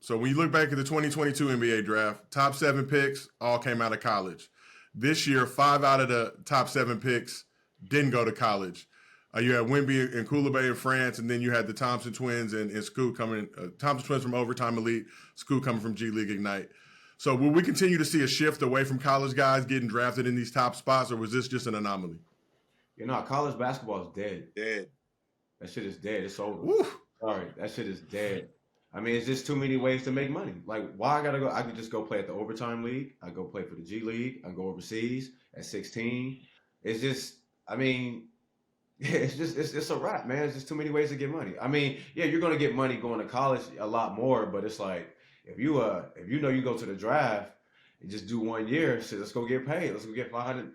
So when you look back at the 2022 NBA draft, top 7 picks all came out of college. This year, 5 out of the top 7 picks didn't go to college. You had Wemby and Coulibaly in France, and then you had the Thompson twins and Scoot coming. Thompson twins from Overtime Elite, Scoot coming from G League Ignite. So will we continue to see a shift away from college guys getting drafted in these top spots, or was this just an anomaly? College basketball is dead. Dead. That shit is dead. It's over. Woo. Sorry, that shit is dead. I mean, it's just too many ways to make money. Like, why I gotta go? I could just go play at the Overtime League. I go play for the G League. I go overseas at 16. It's just, I mean, it's a wrap, man. It's just too many ways to get money. I mean, yeah, you're gonna get money going to college a lot more, but it's like if you know you go to the draft and just do 1 year, so let's go get paid. Let's go get $500,000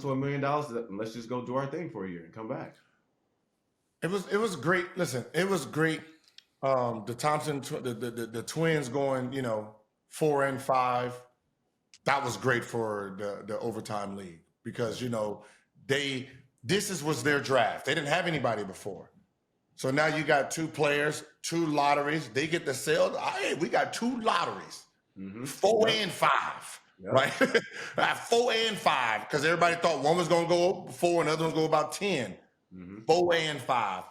to $1 million. And let's just go do our thing for a year and come back. It was great. Listen, it was great. The Thompson, the twins going, 4 and 5. That was great for the Overtime League because this was their draft. They didn't have anybody before, so now you got 2 players, 2 lotteries. They get to sell. Hey, we got 2 lotteries, 4 and 5, right? 4 and 5 because everybody thought one was going to go 4 and the other one's going to go about 10. 4 and 5.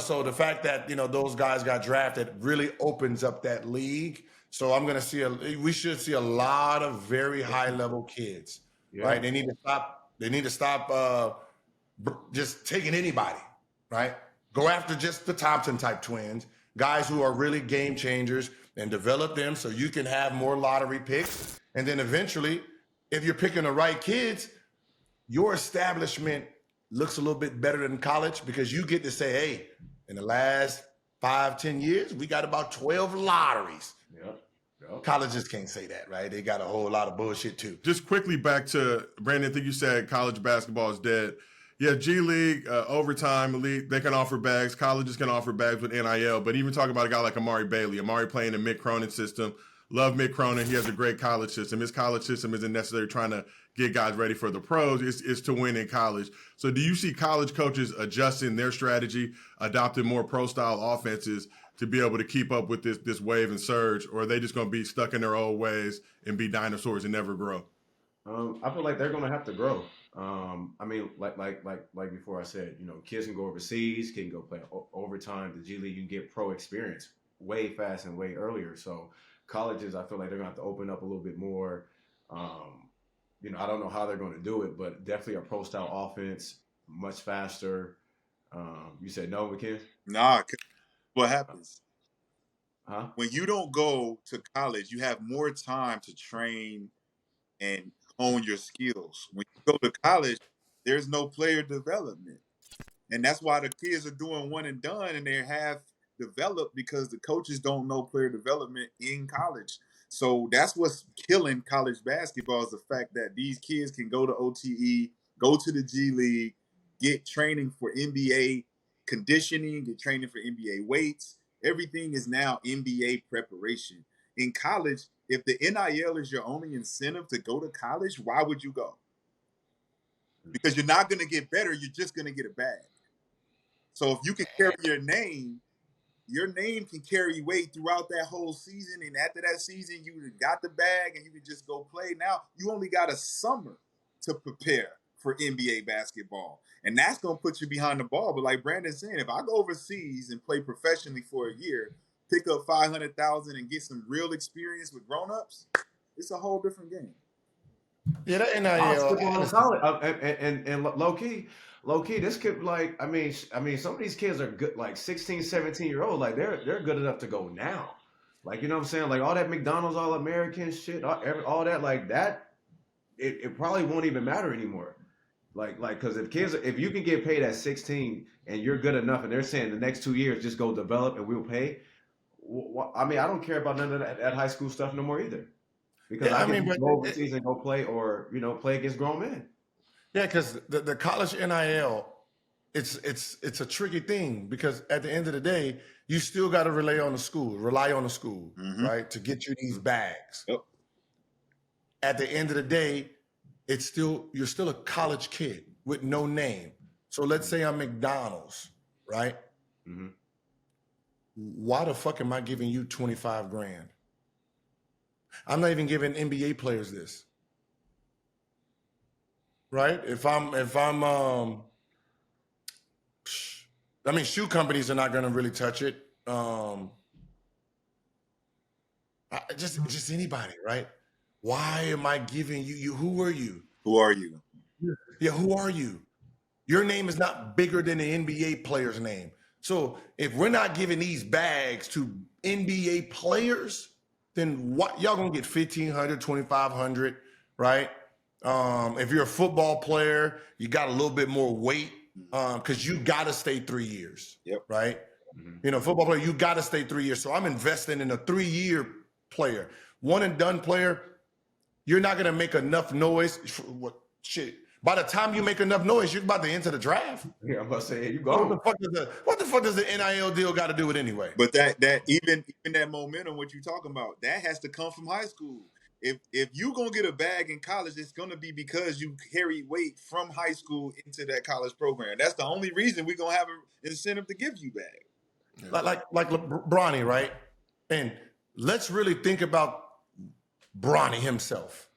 So the fact that, those guys got drafted really opens up that league. So I'm going to we should see a lot of very high level kids, right? They need to stop just taking anybody, right? Go after just the Thompson type twins, guys who are really game changers, and develop them so you can have more lottery picks. And then eventually, if you're picking the right kids, your establishment looks a little bit better than college because you get to say, hey, in the last 5-10 years, we got about 12 lotteries. Colleges can't say that, right? They got a whole lot of bullshit too. Just quickly back to Brandon, I think you said college basketball is dead. Yeah, G League, Overtime Elite, they can offer bags. Colleges can offer bags with NIL. But even talking about a guy like Amari Bailey, Amari playing the Mick Cronin system. Love Mick Cronin. He has a great college system. His college system isn't necessarily trying to get guys ready for the pros. It's to win in college. So do you see college coaches adjusting their strategy, adopting more pro-style offenses to be able to keep up with this wave and surge, or are they just going to be stuck in their old ways and be dinosaurs and never grow? I feel like they're going to have to grow. I mean, like before I said, kids can go overseas, can go play overtime, the G League, you can get pro experience way fast and way earlier. So colleges, I feel like they're going to have to open up a little bit more. I don't know how they're going to do it, but definitely a pro-style offense, much faster. You said no, McKen? Nah, what happens? Huh? When you don't go to college, you have more time to train and hone your skills. When you go to college, there's no player development. And that's why the kids are doing one and done and they have developed because the coaches don't know player development in college. So that's what's killing college basketball is the fact that these kids can go to OTE, go to the G League, get training for NBA conditioning, get training for NBA weights. Everything is now NBA preparation. In college, if the NIL is your only incentive to go to college, why would you go? Because you're not going to get better. You're just going to get a bag. So if you can carry your name can carry weight throughout that whole season. And after that season, you got the bag and you can just go play. Now you only got a summer to prepare for NBA basketball. And that's going to put you behind the ball. But like Brandon's saying, if I go overseas and play professionally for a year, pick up $500,000 and get some real experience with grown-ups, it's a whole different game. Yeah, that NIL. And low key, this kid, like, I mean, some of these kids are good, like 16, 17-year-old, like they're good enough to go now. Like, you know what I'm saying? Like all that McDonald's All-American shit, all that, like that, it probably won't even matter anymore. Like, because if you can get paid at 16 and you're good enough, and they're saying the next 2 years just go develop and we'll pay. I mean, I don't care about none of that high school stuff no more either. Because I can go overseas and go play or, play against grown men. Yeah, because the college NIL, it's a tricky thing because at the end of the day, you still got to rely on the school, right, to get you these bags. Yep. At the end of the day, you're still a college kid with no name. So let's say I'm McDonald's, right? Mm-hmm. why the fuck am I giving you 25 grand? I'm not even giving NBA players this. Right? I mean, shoe companies are not going to really touch it. Just anybody, right? Why am I giving you? Who are you? Who are you? Yeah, who are you? Your name is not bigger than the NBA player's name. So if we're not giving these bags to NBA players, then what? Y'all gonna get 1,500, 2,500, right? If you're a football player, you got a little bit more weight because you got to stay 3 years. Yep. Right. You know, football player, you got to stay 3 years. So I'm investing in a 3-year player, one and done player. You're not gonna make enough noise. What shit? By the time you make enough noise, you're about to enter the draft. Yeah, I'm about to say, you go. What the fuck does the NIL deal got to do with anyway? But that even that momentum, what you talking about, that has to come from high school. If you gonna get a bag in college, it's gonna be because you carry weight from high school into that college program. That's the only reason we're gonna have an incentive to give you bag. Like Bronny, right? And let's really think about Bronny himself.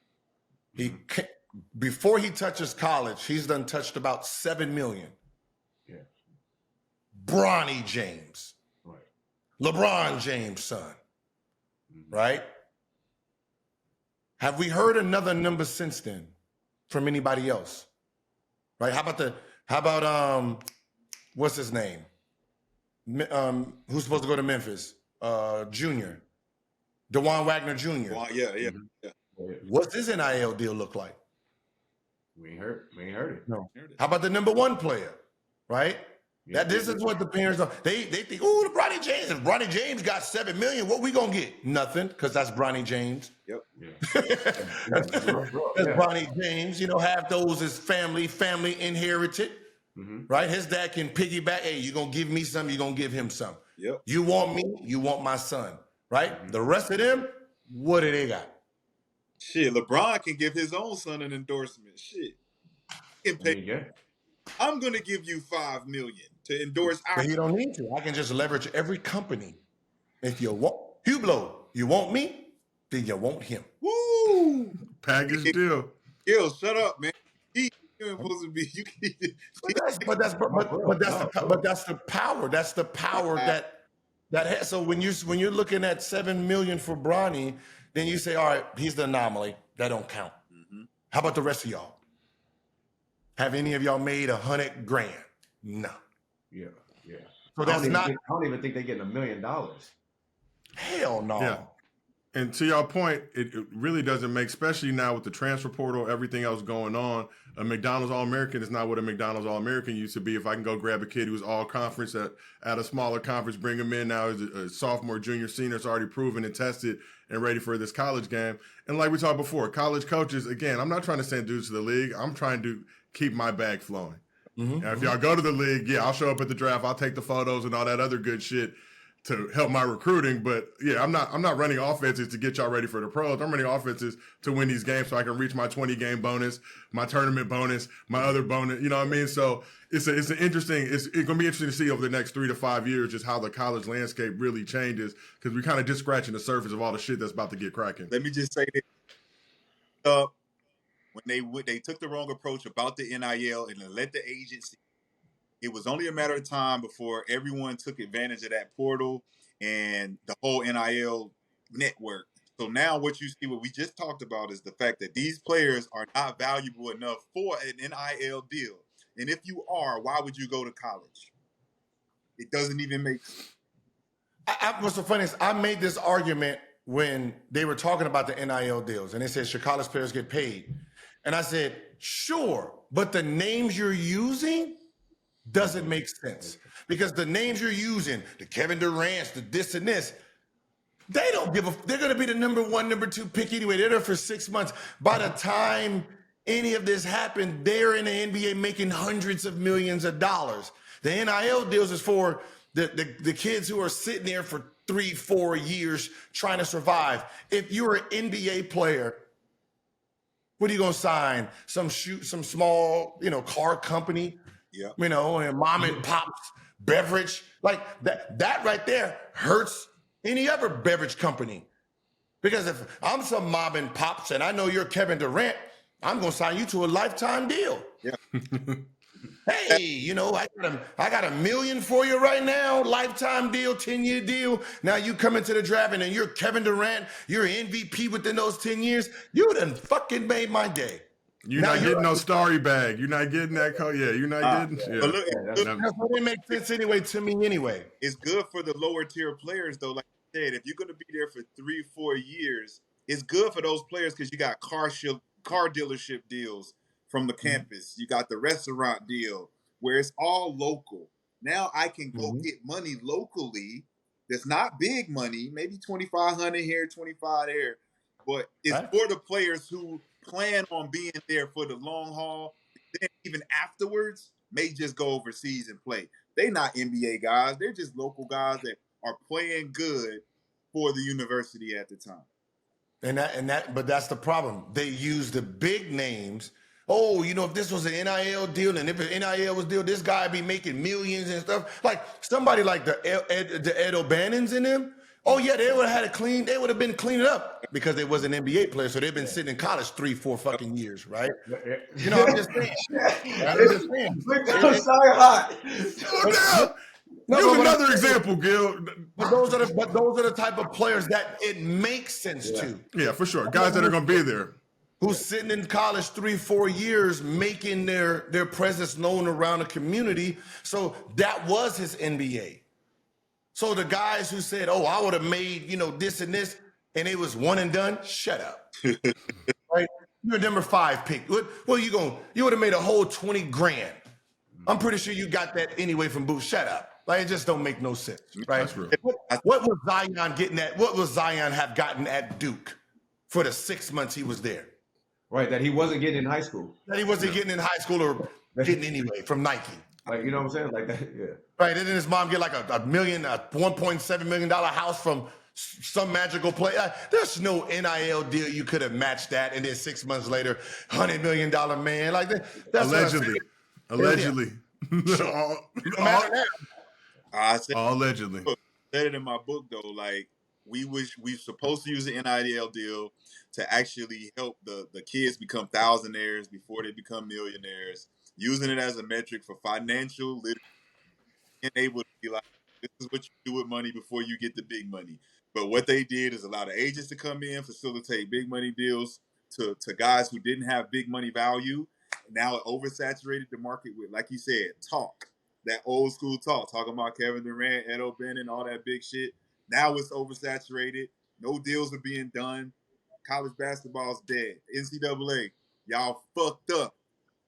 Before he touches college, he's done touched about 7 million. Yeah. Bronny James. Right. LeBron James' son. Right? Have we heard another number since then from anybody else? Right? How about what's his name? Who's supposed to go to Memphis? Junior. DeJuan Wagner Jr. Well, yeah. What's his NIL deal look like? We ain't heard it. No. How about the number one player? Right? Yeah, This is what the parents are. They think, oh, the Bronny James. If Bronny James got 7 million, what we gonna get? Nothing, because that's Bronny James. Yep. Yeah. That's Bronny James. You know, half those is family inherited. Right? His dad can piggyback. Hey, you gonna give me some, you gonna give him some. Yep. You want me, you want my son. Right? The rest of them, what do they got? Shit, LeBron can give his own son an endorsement. Shit. He can pay. Yeah. I'm gonna give you $5 million to endorse our. But you don't need to. I can just leverage every company. If you want Hublot, you want me, then you want him. Woo! Package deal. Gil, shut up, man. You're supposed to be. You can. But that's the power. That's the power that has. So when you're looking at 7 million for Bronny, then you say, all right, he's the anomaly. That don't count. How about the rest of y'all? Have any of y'all made 100 grand? No. Yeah. So I don't even think they're getting $1 million. Hell no. Yeah. And to your point, it really doesn't make, especially now with the transfer portal, everything else going on. A McDonald's All-American is not what a McDonald's All-American used to be. If I can go grab a kid who's all conference at a smaller conference, bring him in now as a sophomore, junior, senior, it's already proven and tested and ready for this college game. And like we talked before, college coaches, again, I'm not trying to send dudes to the league. I'm trying to keep my bag flowing. Now, if y'all go to the league, yeah, I'll show up at the draft. I'll take the photos and all that other good shit to help my recruiting. But yeah, I'm not running offenses to get y'all ready for the pros. I'm running offenses to win these games so I can reach my 20-game bonus, my tournament bonus, my other bonus. You know what I mean? So it's going to be interesting to see over the next 3 to 5 years just how the college landscape really changes, because we're kind of just scratching the surface of all the shit that's about to get cracking. Let me just say this. When they took the wrong approach about the NIL and then let the agency, it was only a matter of time before everyone took advantage of that portal and the whole NIL network. So now what you see, what we just talked about, is the fact that these players are not valuable enough for an NIL deal. And if you are, why would you go to college? It doesn't even make sense. What's so funny is I made this argument when they were talking about the NIL deals, and they said, should college players get paid? And I said, sure, but the names you're using doesn't make sense, because the names you're using, the Kevin Durant's, the this and this, they don't give a. They're going to be the number 1, number 2 pick anyway. They're there for 6 months. By the time any of this happened, they're in the NBA making hundreds of millions of dollars. The NIL deals is for the kids who are sitting there for 3-4 years trying to survive. If you're an NBA player, what are you going to sign? Some small, car company? Yeah. And mom and pop's beverage. Like that right there hurts any other beverage company. Because if I'm some mom and pops and I know you're Kevin Durant, I'm gonna sign you to a lifetime deal. Yeah. Hey, you know, I got $1 million for you right now, lifetime deal, 10-year deal. Now you come into the draft and then you're Kevin Durant, you're MVP within those 10 years. You done fucking made my day. You're not getting no starry bag. You're not getting that. Yeah, you're not getting. Yeah. But look, That's what it makes sense anyway to me anyway. it's good for the lower tier players though. Like I said, if you're going to be there for 3-4 years, it's good for those players because you got car dealership deals from the campus. You got the restaurant deal where it's all local. Now I can go get money locally. That's not big money, maybe $2,500 here, $25 there, but it's for the players who plan on being there for the long haul. Then even afterwards, may just go overseas and play. They're not NBA guys. They're just local guys that are playing good for the university at the time. But that's the problem. They use the big names. Oh, you know, if this was an NIL deal and if an NIL was deal, this guy be making millions and stuff. Like somebody like the Ed O'Bannons in them. Oh yeah, they would have had it clean. They would have been cleaning up because they was an NBA player, so they've been sitting in college 3-4 fucking years, right? You know, I'm just saying. Use another example, Gil. But those are the type of players that it makes sense to. Yeah, for sure. Guys that are going to be there. Who's sitting in college 3-4 years, making their presence known around the community. So that was his NBA. So the guys who said, "Oh, I would have made, you know, this and this," and it was one and done. Shut up. Right? You're number 5 pick. What you would have made a whole 20 grand. I'm pretty sure you got that anyway from Booth. Shut up. Like, it just don't make no sense, right? That's real. What was Zion getting at? What was Zion have gotten at Duke for the 6 months he was there? Right, that he wasn't getting in high school. That he wasn't getting in high school or getting anyway from Nike. Like, you know what I'm saying? Like that, yeah. Right, and then his mom get like a $1.7 million house from some magical play. There's no NIL deal you could have matched that, and then 6 months later, $100 million man. Like that's allegedly. I said, allegedly. said it in my book though. Like we're supposed to use the NIL deal to actually help the kids become thousandaires before they become millionaires. Using it as a metric for financial literacy and able to be like, this is what you do with money before you get the big money. But what they did is allow the agents to come in, facilitate big money deals to guys who didn't have big money value. Now it oversaturated the market with, like you said, talk. That old school talk, talking about Kevin Durant, Ed O'Bannon, all that big shit. Now it's oversaturated. No deals are being done. College basketball's dead. NCAA, y'all fucked up.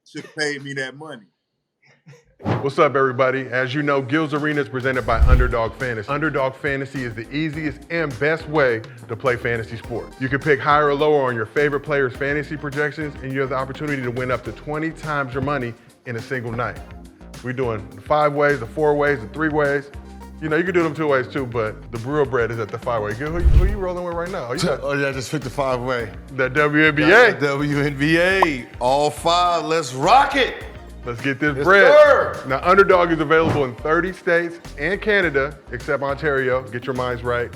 Should have paid me that money. What's up, everybody? As you know, Gil's Arena is presented by Underdog Fantasy. Underdog Fantasy is the easiest and best way to play fantasy sports. You can pick higher or lower on your favorite players' fantasy projections, and you have the opportunity to win up to 20 times your money in a single night. We're doing the 5 ways, the 4 ways, the 3 ways. You know, you can do them 2 ways too, but the real bread is at the 5-way. Gil, who you rolling with right now? Oh yeah, just pick the 5-way. That WNBA. WNBA. All 5. Let's rock it. Let's get this bread. Sir. Now, Underdog is available in 30 states and Canada, except Ontario. Get your minds right.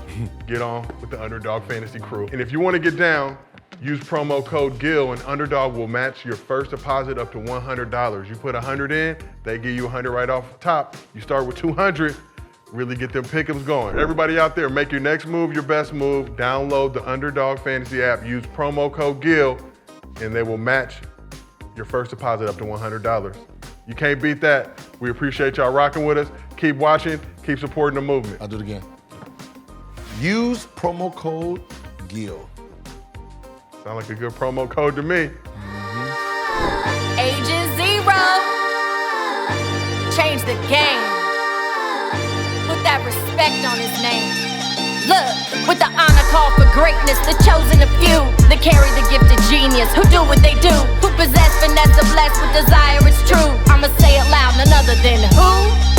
Get on with the Underdog Fantasy crew. And if you want to get down, use promo code GIL and Underdog will match your first deposit up to $100. You put $100 in, they give you $100 right off the top. You start with $200. Really get them pick'ems going. Everybody out there, make your next move your best move. Download the Underdog Fantasy app. Use promo code GIL, and they will match your first deposit up to $100. You can't beat that. We appreciate y'all rocking with us. Keep watching. Keep supporting the movement. I'll do it again. Use promo code GIL. Sound like a good promo code to me. Ages 0. Change the game. Put that respect on his name. Look, with the honor call for greatness, the chosen of few that carry the gift of genius, who do what they do, who possess finesse of blessed with desire, it's true. I'ma say it loud, none other than who?